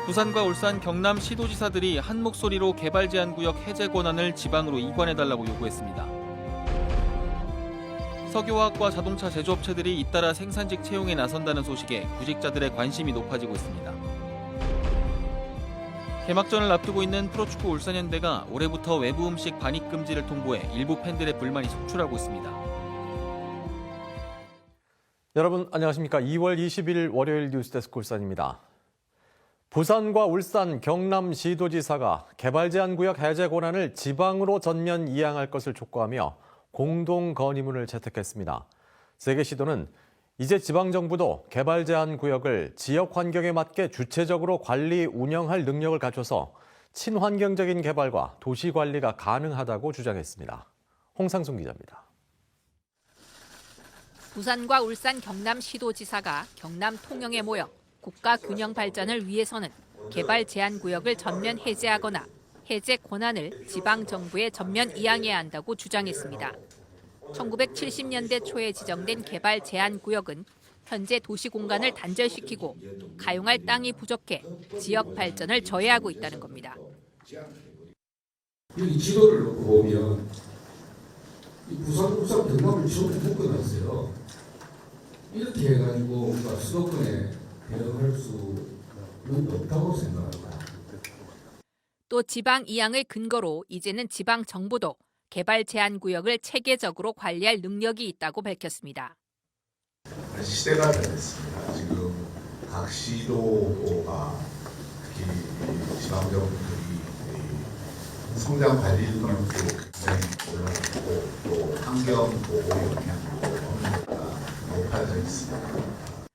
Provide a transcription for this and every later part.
부산과 울산, 경남 시도지사들이 한 목소리로 개발 제한 구역 해제 권한을 지방으로 이관해달라고 요구했습니다. 석유화학과 자동차 제조업체들이 잇따라 생산직 채용에 나선다는 소식에 구직자들의 관심이 높아지고 있습니다. 개막전을 앞두고 있는 프로축구 울산현대가 올해부터 외부 음식 반입 금지를 통보해 일부 팬들의 불만이 속출하고 있습니다. 여러분 안녕하십니까? 2월 20일 월요일 뉴스데스크 울산입니다. 부산과 울산, 경남 시도지사가 개발 제한 구역 해제 권한을 지방으로 전면 이양할 것을 촉구하며 공동 건의문을 채택했습니다. 세 개 시도는 이제 지방정부도 개발 제한 구역을 지역 환경에 맞게 주체적으로 관리, 운영할 능력을 갖춰서 친환경적인 개발과 도시 관리가 가능하다고 주장했습니다. 홍상순 기자입니다. 부산과 울산, 경남 시도지사가 경남 통영에 모여 국가 균형 발전을 위해서는 개발 제한 구역을 전면 해제하거나 해제 권한을 지방 정부에 전면 이양해야 한다고 주장했습니다. 1970년대 초에 지정된 개발 제한 구역은 현재 도시 공간을 단절시키고 가용할 땅이 부족해 지역 발전을 저해하고 있다는 겁니다. 이 지도를 놓고 보면 부산, 울산, 경남을 전부 묶어놨어요. 이렇게 해가지고 뭔가 수도권에 대응할 수는 없다고 생각합니다. 또 지방 이양을 근거로 이제는 지방 정부도 개발 제한 구역을 체계적으로 관리할 능력이 있다고 밝혔습니다. 시대가 변했습니다. 지금 각 시도가 특히 지방정부들이 성장 관리 능력도 굉장히 올라갔고 또 환경 보호 영향도 어느 정도가 높아져 있습니다.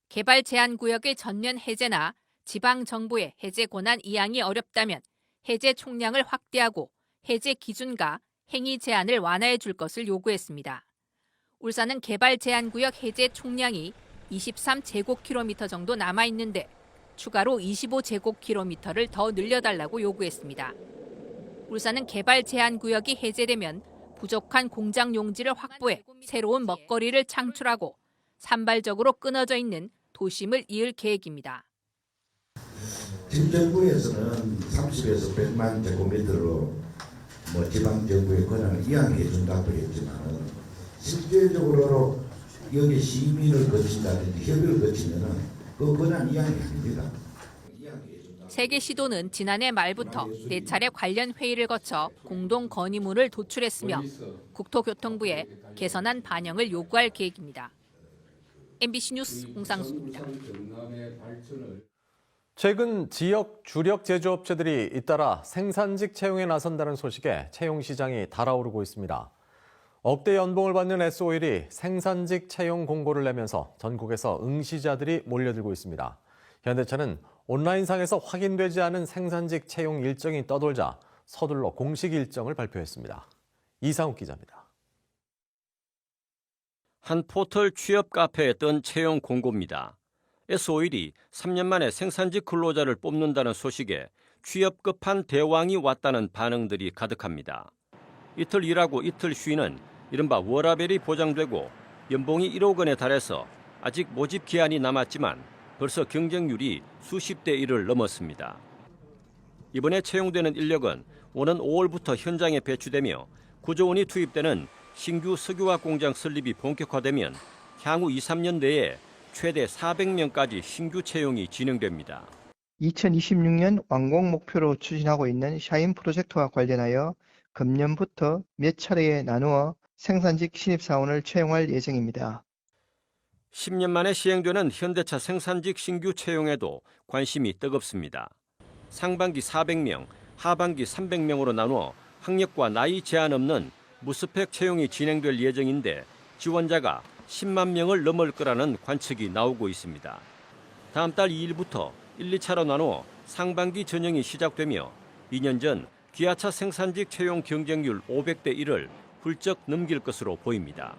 개발 제한 구역의 전면 해제나 지방 정부의 해제 권한 이양이 어렵다면 해제 총량을 확대하고 해제 기준과 행위 제한을 완화해 줄 것을 요구했습니다. 울산은 개발 제한 구역 해제 총량이 23제곱킬로미터 정도 남아 있는데 추가로 25제곱킬로미터를 더 늘려달라고 요구했습니다. 울산은 개발 제한 구역이 해제되면 부족한 공장 용지를 확보해 새로운 먹거리를 창출하고 산발적으로 끊어져 있는 도심을 이을 계획입니다. 지금 정부에서는 30에서 100만 제곱미터로 지방정부의 권한을 이양해 준다고 했지만 실제적으로 여기 시민을 거친다든지 협의를 거치면 그 권한 이양이 아닙니다. 세 개 시도는 지난해 말부터 4차례 관련 회의를 거쳐 공동 건의문을 도출했으며 국토교통부에 개선안 반영을 요구할 계획입니다. MBC 뉴스 홍상수입니다. 최근 지역 주력 제조업체들이 잇따라 생산직 채용에 나선다는 소식에 채용 시장이 달아오르고 있습니다. 억대 연봉을 받는 S-오일이 생산직 채용 공고를 내면서 전국에서 응시자들이 몰려들고 있습니다. 현대차는 온라인상에서 확인되지 않은 생산직 채용 일정이 떠돌자 서둘러 공식 일정을 발표했습니다. 이상욱 기자입니다. 한 포털 취업 카페에 뜬 채용 공고입니다. S-오일이 3년 만에 생산직 근로자를 뽑는다는 소식에 취업 급한 대왕이 왔다는 반응들이 가득합니다. 이틀 일하고 이틀 쉬는 이른바 워라밸이 보장되고 연봉이 1억 원에 달해서 아직 모집 기한이 남았지만 벌써 경쟁률이 수십 대 1을 넘었습니다. 이번에 채용되는 인력은 오는 5월부터 현장에 배치되며 9조 원이 투입되는 신규 석유화학 공장 설립이 본격화되면 향후 2, 3년 내에 최대 400명까지 신규 채용이 진행됩니다. 2026년 완공 목표로 추진하고 있는 샤인 프로젝트와 관련하여 금년부터 몇 차례에 나누어 생산직 신입사원을 채용할 예정입니다. 10년 만에 시행되는 현대차 생산직 신규 채용에도 관심이 뜨겁습니다. 상반기 400명, 하반기 300명으로 나누어 학력과 나이 제한 없는 무스펙 채용이 진행될 예정인데 지원자가 10만 명을 넘을 거라는 관측이 나오고 있습니다. 다음 달 2일부터 1, 2차로 나누어 상반기 전형이 시작되며 2년 전 기아차 생산직 채용 경쟁률 500대 1을 훌쩍 넘길 것으로 보입니다.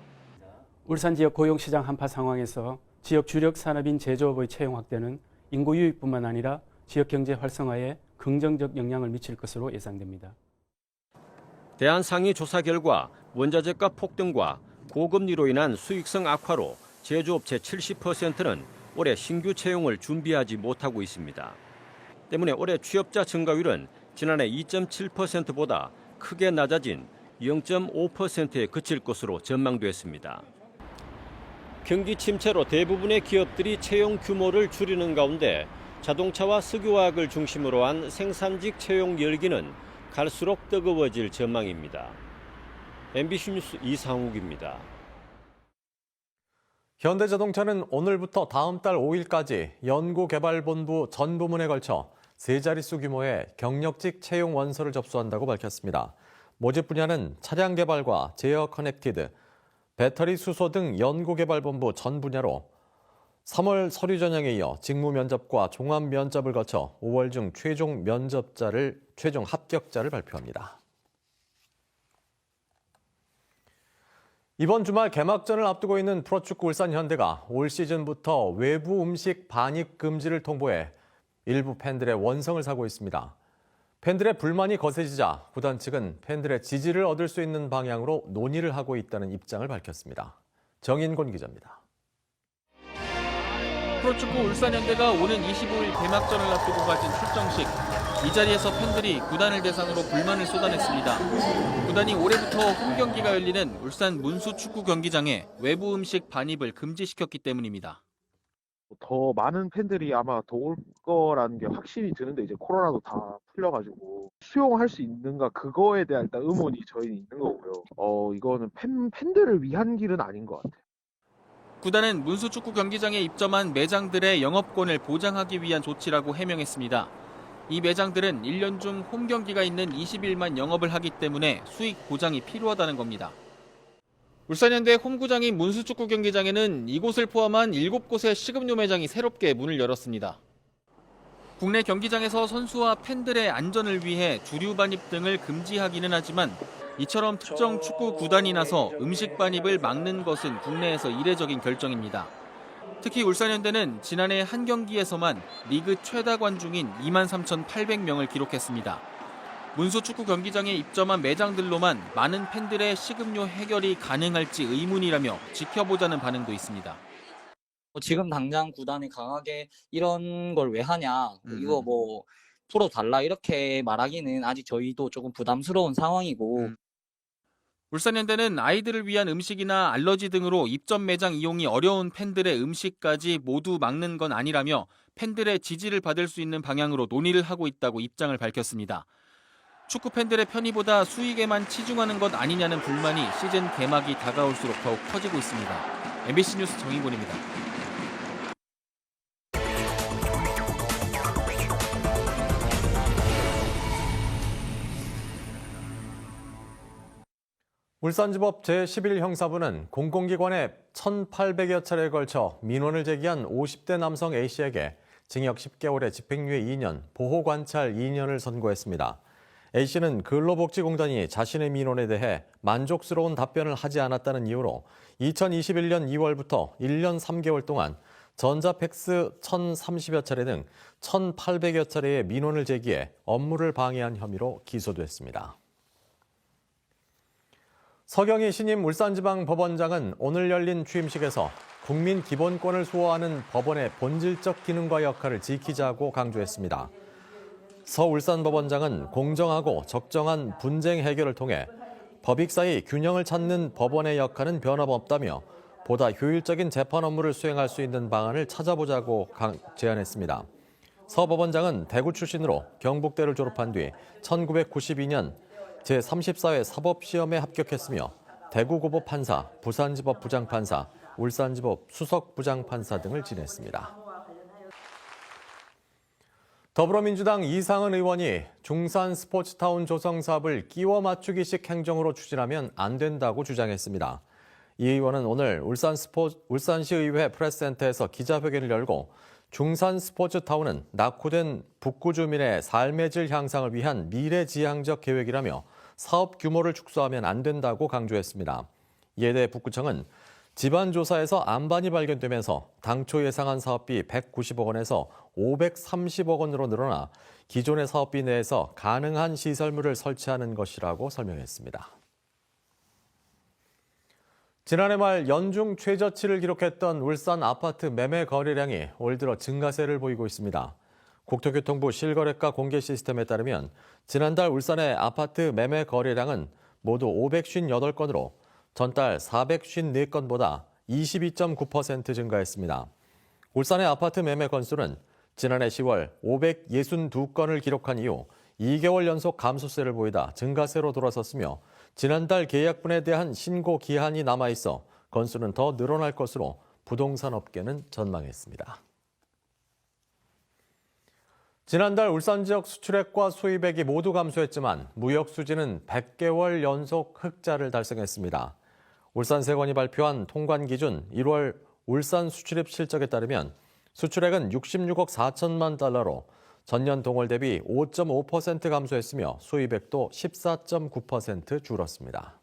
울산 지역 고용시장 한파 상황에서 지역 주력 산업인 제조업의 채용 확대는 인구 유입뿐만 아니라 지역 경제 활성화에 긍정적 영향을 미칠 것으로 예상됩니다. 대한상의 조사 결과 원자재가 폭등과 고금리로 인한 수익성 악화로 제조업체 70%는 올해 신규 채용을 준비하지 못하고 있습니다. 때문에 올해 취업자 증가율은 지난해 2.7%보다 크게 낮아진 0.5%에 그칠 것으로 전망됐습니다. 경기 침체로 대부분의 기업들이 채용 규모를 줄이는 가운데 자동차와 석유화학을 중심으로 한 생산직 채용 열기는 갈수록 뜨거워질 전망입니다. MBC 뉴스 이상욱입니다. 현대자동차는 오늘부터 다음 달 5일까지 연구개발본부 전 부문에 걸쳐 3자릿수 규모의 경력직 채용 원서를 접수한다고 밝혔습니다. 모집 분야는 차량 개발과 제어 커넥티드, 배터리 수소 등 연구개발본부 전 분야로 3월 서류 전형에 이어 직무 면접과 종합 면접을 거쳐 5월 중 최종 합격자를 발표합니다. 이번 주말 개막전을 앞두고 있는 프로축구 울산 현대가 올 시즌부터 외부 음식 반입 금지를 통보해 일부 팬들의 원성을 사고 있습니다. 팬들의 불만이 거세지자 구단 측은 팬들의 지지를 얻을 수 있는 방향으로 논의를 하고 있다는 입장을 밝혔습니다. 정인곤 기자입니다. 프로축구 울산현대가 오는 25일 개막전을 앞두고 가진 출정식. 이 자리에서 팬들이 구단을 대상으로 불만을 쏟아냈습니다. 구단이 올해부터 홈경기가 열리는 울산 문수축구 경기장에 외부 음식 반입을 금지시켰기 때문입니다. 더 많은 팬들이 아마 더 올 거라는 게 확신이 드는데 이제 코로나도 다 풀려가지고 수용할 수 있는가 그거에 대한 일단 의문이 저희는 있는 거고요. 이거는 팬들을 위한 길은 아닌 것 같아요. 구단은 문수축구 경기장에 입점한 매장들의 영업권을 보장하기 위한 조치라고 해명했습니다. 이 매장들은 1년 중 홈경기가 있는 20일만 영업을 하기 때문에 수익 보장이 필요하다는 겁니다. 울산현대 홈구장인 문수축구 경기장에는 이곳을 포함한 7곳의 식음료 매장이 새롭게 문을 열었습니다. 국내 경기장에서 선수와 팬들의 안전을 위해 주류 반입 등을 금지하기는 하지만 이처럼 특정 축구 구단이 나서 음식 반입을 막는 것은 국내에서 이례적인 결정입니다. 특히 울산현대는 지난해 한 경기에서만 리그 최다 관중인 23,800명을 기록했습니다. 문수축구 경기장에 입점한 매장들로만 많은 팬들의 식음료 해결이 가능할지 의문이라며 지켜보자는 반응도 있습니다. 지금 당장 구단이 강하게 이런 걸 왜 하냐, 이거 뭐 풀어달라 이렇게 말하기는 아직 저희도 조금 부담스러운 상황이고. 울산현대는 아이들을 위한 음식이나 알러지 등으로 입점 매장 이용이 어려운 팬들의 음식까지 모두 막는 건 아니라며 팬들의 지지를 받을 수 있는 방향으로 논의를 하고 있다고 입장을 밝혔습니다. 축구 팬들의 편의보다 수익에만 치중하는 것 아니냐는 불만이 시즌 개막이 다가올수록 더욱 커지고 있습니다. MBC 뉴스 정인곤입니다. 울산지법 제11형사부는 공공기관에 1,800여 차례에 걸쳐 민원을 제기한 50대 남성 A씨에게 징역 10개월에 집행유예 2년, 보호관찰 2년을 선고했습니다. A씨는 근로복지공단이 자신의 민원에 대해 만족스러운 답변을 하지 않았다는 이유로 2021년 2월부터 1년 3개월 동안 전자팩스 1,030여 차례 등 1,800여 차례의 민원을 제기해 업무를 방해한 혐의로 기소됐습니다. 서경희 신임 울산지방법원장은 오늘 열린 취임식에서 국민 기본권을 수호하는 법원의 본질적 기능과 역할을 지키자고 강조했습니다. 서 울산법원장은 공정하고 적정한 분쟁 해결을 통해 법익 사이 균형을 찾는 법원의 역할은 변함없다며 보다 효율적인 재판 업무를 수행할 수 있는 방안을 찾아보자고 제안했습니다. 서 법원장은 대구 출신으로 경북대를 졸업한 뒤 1992년 제34회 사법시험에 합격했으며 대구고법 판사, 부산지법 부장판사, 울산지법 수석부장판사 등을 지냈습니다. 더불어민주당 이상은 의원이 중산 스포츠타운 조성 사업을 끼워 맞추기식 행정으로 추진하면 안 된다고 주장했습니다. 이 의원은 오늘 울산시의회 프레스센터에서 기자회견을 열고 중산 스포츠타운은 낙후된 북구 주민의 삶의 질 향상을 위한 미래지향적 계획이라며 사업 규모를 축소하면 안 된다고 강조했습니다. 이에 대해 북구청은 집안 조사에서 안반이 발견되면서 당초 예상한 사업비 190억 원에서 530억 원으로 늘어나 기존의 사업비 내에서 가능한 시설물을 설치하는 것이라고 설명했습니다. 지난해 말 연중 최저치를 기록했던 울산 아파트 매매 거래량이 올 들어 증가세를 보이고 있습니다. 국토교통부 실거래가 공개 시스템에 따르면 지난달 울산의 아파트 매매 거래량은 모두 558건으로 전달 454건보다 22.9% 증가했습니다. 울산의 아파트 매매 건수는 지난해 10월 562건을 기록한 이후 2개월 연속 감소세를 보이다 증가세로 돌아섰으며 지난달 계약분에 대한 신고 기한이 남아있어 건수는 더 늘어날 것으로 부동산 업계는 전망했습니다. 지난달 울산 지역 수출액과 수입액이 모두 감소했지만 무역 수지는 100개월 연속 흑자를 달성했습니다. 울산세관이 발표한 통관 기준 1월 울산 수출입 실적에 따르면 수출액은 66억 4천만 달러로 전년 동월 대비 5.5% 감소했으며 수입액도 14.9% 줄었습니다.